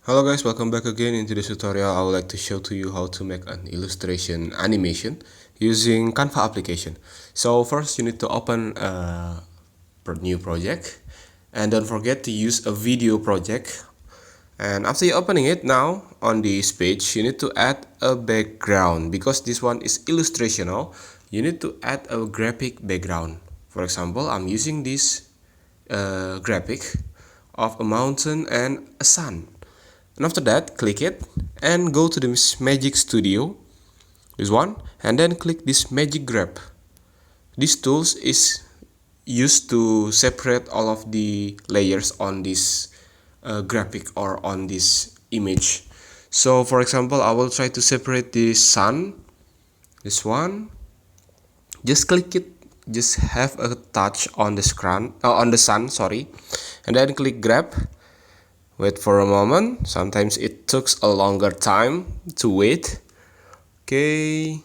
Hello guys, welcome back again. In today's tutorial I would like to show to you how to make an illustration animation using Canva application. So first you need to open a new project, and don't forget to use a video project. And after you opening it, now on this page you need to add a background. Because this one is illustrational, you need to add a graphic background. For example, I'm using this graphic of a mountain and a sun. And after that, click it and go to this Magic Studio, this one, and then click this Magic Grab. This tool is used to separate all of the layers on this graphic or on this image. So for example, I will try to separate the sun, this one. Just click it, just have a touch on the screen, on the sun, sorry, and then click grab. Wait for a moment. Sometimes it takes a longer time to wait. Okay,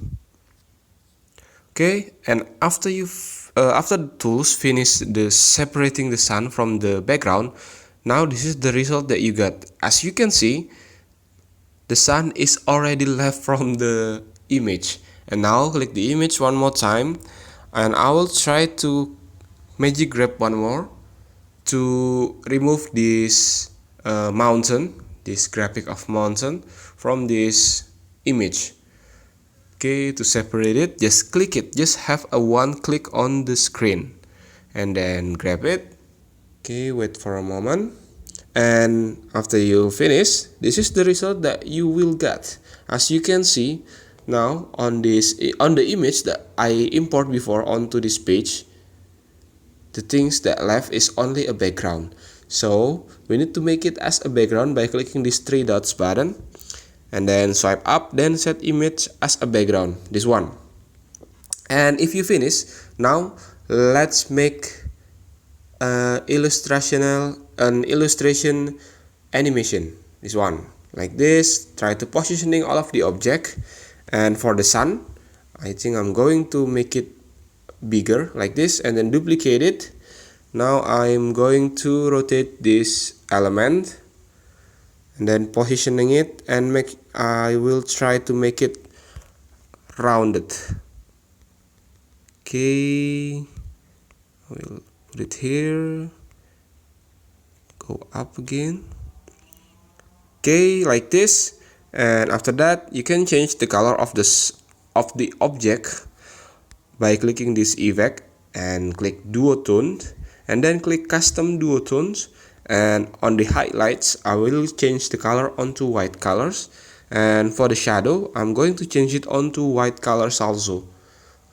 and after the tools finish the separating the sun from the background, now this is the result that you got. As you can see, the sun is already left from the image. And now click the image one more time, and I will try to magic grab one more to remove this mountain, this graphic of mountain, from this image. Okay, to separate it, just click it, just have a one click on the screen and then grab it. Okay, wait for a moment, and after you finish, this is the result that you will get. As you can see now on the image that I import before onto this page, the things that left is only a background. So we need to make it as a background by clicking this three dots button and then swipe up, then set image as a background, this one. And if you finish, now let's make an illustration animation, this one, like this. Try to positioning all of the object, and for the sun, I think I'm going to make it bigger like this and then duplicate it. Now I'm going to rotate this element and then positioning it, and I will try to make it rounded. Okay, I will put it here, go up again. Okay, like this. And after that, you can change the color of the object by clicking this effect and click duotone, and then click custom duotones, and on the highlights I will change the color onto white colors, and for the shadow I'm going to change it onto white colors also,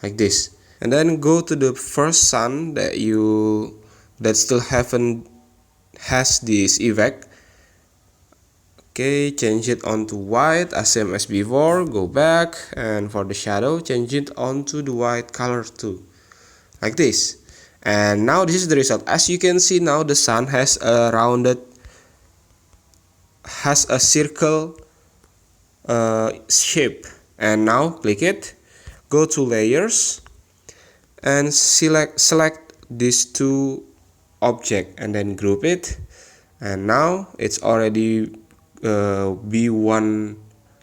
like this. And then go to the first sun that still has this effect. Okay, change it onto white as same as before, go back, and for the shadow change it onto the white color too, like this. And now this is the result. As you can see, now the sun has a circle shape. And now click it, go to layers, and select these two objects and then group it. And now it's already be one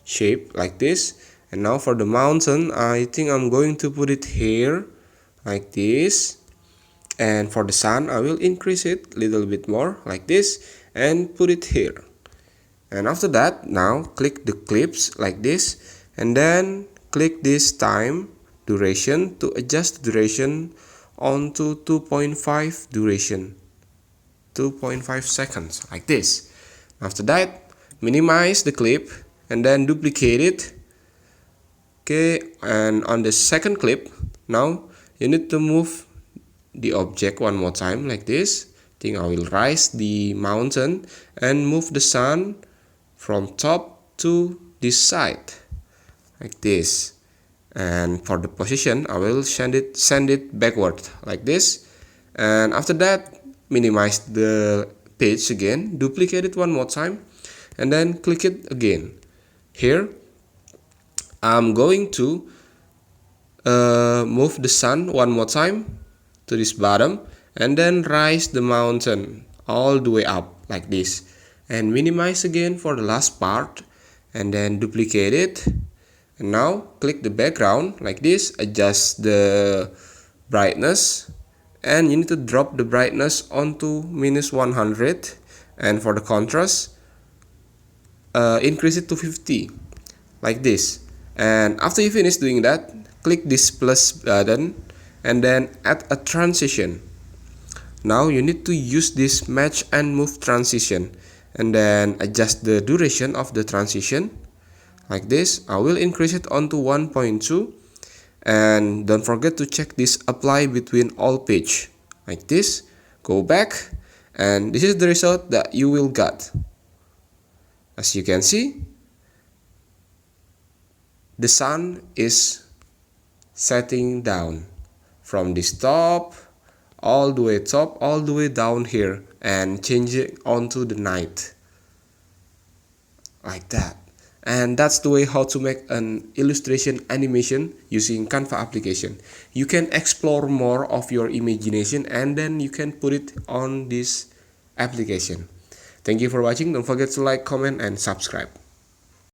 shape like this. And now for the mountain, I think I'm going to put it here like this. And for the sun, I will increase it a little bit more like this and put it here. And after that, now click the clips like this, and then click this time duration to adjust the duration onto 2.5 duration, 2.5 seconds like this. After that, minimize the clip and then duplicate it. Okay, and on the second clip, now you need to move the object one more time like this. I think I will raise the mountain and move the sun from top to this side like this. And for the position, I will send it backward like this. And after that, minimize the page again, duplicate it one more time, and then click it again. Here I'm going to move the sun one more time to this bottom, and then raise the mountain all the way up like this. and minimize again for the last part, and then duplicate it. And now click the background like this, adjust the brightness, and you need to drop the brightness onto -100, and for the contrast, increase it to 50 like this. And after you finish doing that, click this plus button and then add a transition. Now you need to use this match and move transition, and then adjust the duration of the transition like this. I will increase it onto 1.2, and don't forget to check this apply between all page like this. Go back, and this is the result that you will get. As you can see, the sun is setting down from this top all the way down here, and change it onto the night like that. And that's the way how to make an illustration animation using Canva application. You can explore more of your imagination, and then you can put it on this application. Thank you for watching. Don't forget to like, comment, and subscribe.